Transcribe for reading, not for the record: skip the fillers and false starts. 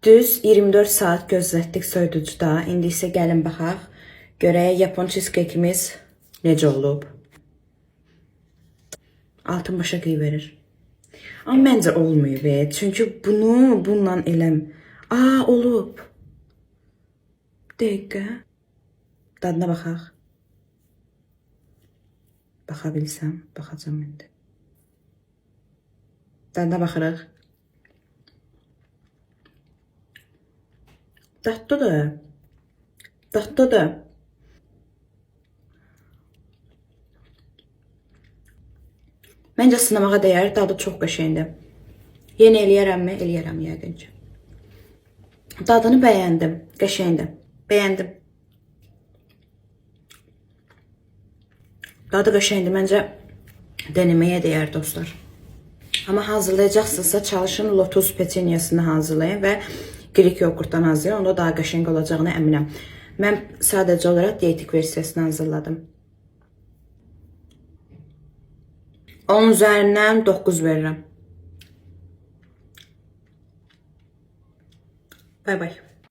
Düz 24 saat gözlətdik soyuducuda. İndi isə gəlin baxaq. Görək Yapon cheesecake'imiz necə olub. Altın başa qıy verir. Amma məncə olmuyor be. Çünki bunu bununla eləm. Olub. Dəqiqə. Dadına baxaq. Baxa bilsəm, baxacam indi. Dadına baxırıq. Dadlıdır. Dadlıdır. Məncə sınamağa dəyər. Dadı çox qəşəngdir. Yeni eləyərəmmi? Eləyərəm yəqin ki. Dadını bəyəndim. Qəşəngdir. Bəyəndim. Dadı qəşəngdir. Məncə deneməyə dəyər dostlar. Amma hazırlayacaqsınızsa çalışın lotus petenyasını hazırlayın və Greek yoğurtdan hazırlayın. Onda daha qəşəng olacağına əminəm. Mən sadəcə olaraq dietik versiyasını hazırladım. 10 üzərindən 9 verirəm. Bay bay.